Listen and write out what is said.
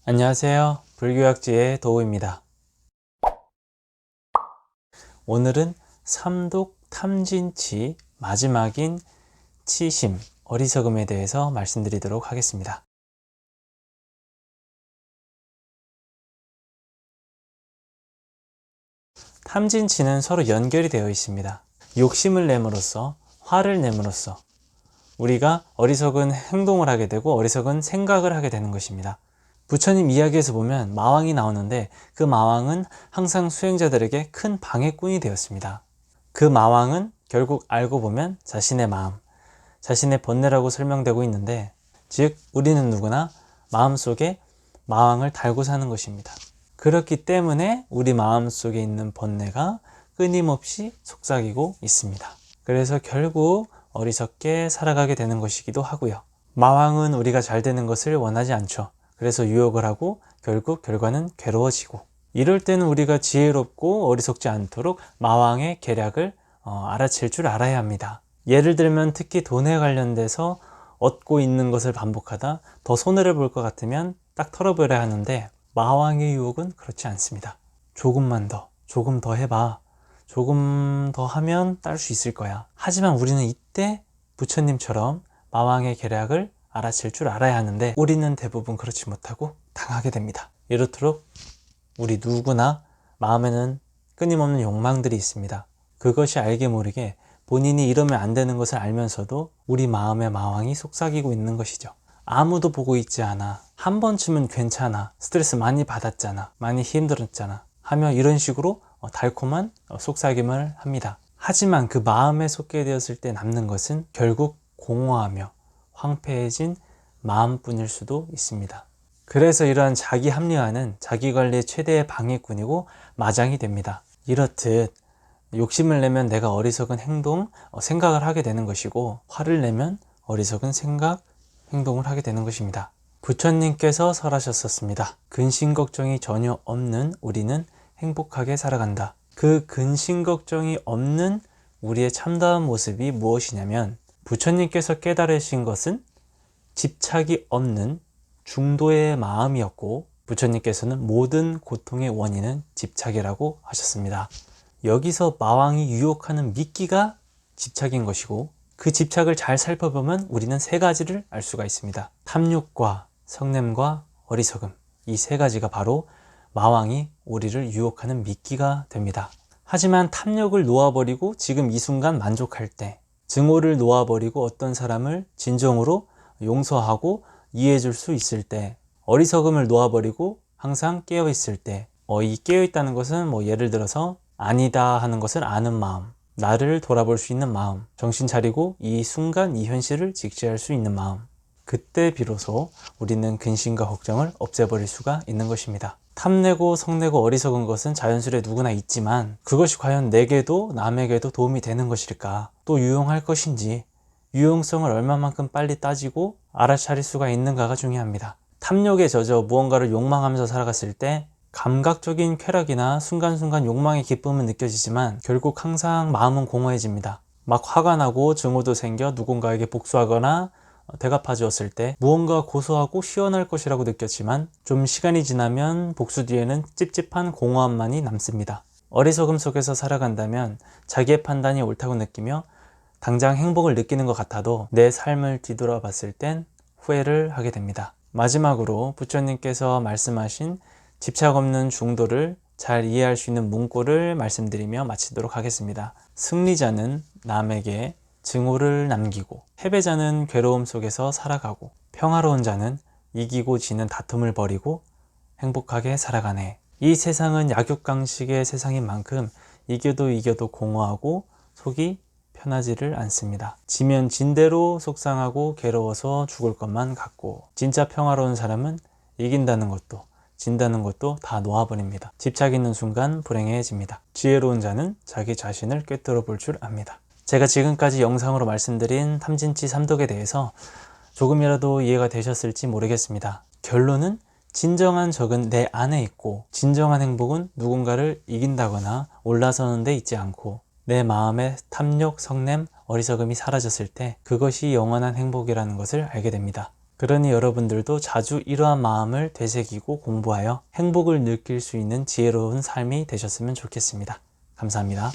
안녕하세요. 불교약지의 도우입니다. 오늘은 삼독 탐진치 마지막인 치심, 어리석음에 대해서 말씀드리도록 하겠습니다. 탐진치는 서로 연결이 되어 있습니다. 욕심을 내므로써, 화를 내므로써 우리가 어리석은 행동을 하게 되고 어리석은 생각을 하게 되는 것입니다. 부처님 이야기에서 보면 마왕이 나오는데 그 마왕은 항상 수행자들에게 큰 방해꾼이 되었습니다. 그 마왕은 결국 알고 보면 자신의 마음, 자신의 번뇌라고 설명되고 있는데, 즉 우리는 누구나 마음속에 마왕을 달고 사는 것입니다. 그렇기 때문에 우리 마음속에 있는 번뇌가 끊임없이 속삭이고 있습니다. 그래서 결국 어리석게 살아가게 되는 것이기도 하고요. 마왕은 우리가 잘 되는 것을 원하지 않죠. 그래서 유혹을 하고 결국 결과는 괴로워지고, 이럴 때는 우리가 지혜롭고 어리석지 않도록 마왕의 계략을 알아챌 줄 알아야 합니다. 예를 들면 특히 돈에 관련돼서 얻고 있는 것을 반복하다 더 손해를 볼 것 같으면 딱 털어버려야 하는데, 마왕의 유혹은 그렇지 않습니다. 조금만 더, 조금 더 해봐, 조금 더 하면 딸 수 있을 거야. 하지만 우리는 이때 부처님처럼 마왕의 계략을 알아챌 줄 알아야 하는데, 우리는 대부분 그렇지 못하고 당하게 됩니다. 이렇도록 우리 누구나 마음에는 끊임없는 욕망들이 있습니다. 그것이 알게 모르게 본인이 이러면 안 되는 것을 알면서도 우리 마음의 마왕이 속삭이고 있는 것이죠. 아무도 보고 있지 않아, 한 번쯤은 괜찮아, 스트레스 많이 받았잖아, 많이 힘들었잖아 하며 이런 식으로 달콤한 속삭임을 합니다. 하지만 그 마음에 속게 되었을 때 남는 것은 결국 공허하며 황폐해진 마음뿐일 수도 있습니다. 그래서 이러한 자기 합리화는 자기 관리의 최대의 방해꾼이고 마장이 됩니다. 이렇듯 욕심을 내면 내가 어리석은 행동, 생각을 하게 되는 것이고, 화를 내면 어리석은 생각, 행동을 하게 되는 것입니다. 부처님께서 설하셨었습니다. 근심 걱정이 전혀 없는 우리는 행복하게 살아간다. 그 근심 걱정이 없는 우리의 참다운 모습이 무엇이냐면, 부처님께서 깨달으신 것은 집착이 없는 중도의 마음이었고, 부처님께서는 모든 고통의 원인은 집착이라고 하셨습니다. 여기서 마왕이 유혹하는 미끼가 집착인 것이고, 그 집착을 잘 살펴보면 우리는 세 가지를 알 수가 있습니다. 탐욕과 성냄과 어리석음, 이 세 가지가 바로 마왕이 우리를 유혹하는 미끼가 됩니다. 하지만 탐욕을 놓아버리고 지금 이 순간 만족할 때, 증오를 놓아버리고 어떤 사람을 진정으로 용서하고 이해해 줄 수 있을 때, 어리석음을 놓아버리고 항상 깨어있을 때, 이 깨어있다는 것은 예를 들어서 아니다 하는 것을 아는 마음, 나를 돌아볼 수 있는 마음, 정신 차리고 이 순간 이 현실을 직시할 수 있는 마음, 그때 비로소 우리는 근심과 걱정을 없애버릴 수가 있는 것입니다. 탐내고 성내고 어리석은 것은 자연스레 누구나 있지만, 그것이 과연 내게도 남에게도 도움이 되는 것일까, 또 유용할 것인지, 유용성을 얼마만큼 빨리 따지고 알아차릴 수가 있는가가 중요합니다. 탐욕에 젖어 무언가를 욕망하면서 살아갔을 때 감각적인 쾌락이나 순간순간 욕망의 기쁨은 느껴지지만 결국 항상 마음은 공허해집니다. 막 화가 나고 증오도 생겨 누군가에게 복수하거나 대갚아 주었을 때 무언가 고소하고 시원할 것이라고 느꼈지만, 좀 시간이 지나면 복수 뒤에는 찝찝한 공허함만이 남습니다. 어리석음 속에서 살아간다면 자기의 판단이 옳다고 느끼며 당장 행복을 느끼는 것 같아도 내 삶을 뒤돌아 봤을 땐 후회를 하게 됩니다. 마지막으로 부처님께서 말씀하신 집착 없는 중도를 잘 이해할 수 있는 문구를 말씀드리며 마치도록 하겠습니다. 승리자는 남에게 증오를 남기고, 패배자는 괴로움 속에서 살아가고, 평화로운 자는 이기고 지는 다툼을 버리고 행복하게 살아가네. 이 세상은 약육강식의 세상인 만큼 이겨도 공허하고 속이 편하지를 않습니다. 지면 진대로 속상하고 괴로워서 죽을 것만 같고, 진짜 평화로운 사람은 이긴다는 것도 진다는 것도 다 놓아버립니다. 집착 있는 순간 불행해집니다. 지혜로운 자는 자기 자신을 꿰뚫어 볼 줄 압니다. 제가 지금까지 영상으로 말씀드린 탐진치 삼독에 대해서 조금이라도 이해가 되셨을지 모르겠습니다. 결론은 진정한 적은 내 안에 있고, 진정한 행복은 누군가를 이긴다거나 올라서는 데 있지 않고, 내 마음의 탐욕, 성냄, 어리석음이 사라졌을 때 그것이 영원한 행복이라는 것을 알게 됩니다. 그러니 여러분들도 자주 이러한 마음을 되새기고 공부하여 행복을 느낄 수 있는 지혜로운 삶이 되셨으면 좋겠습니다. 감사합니다.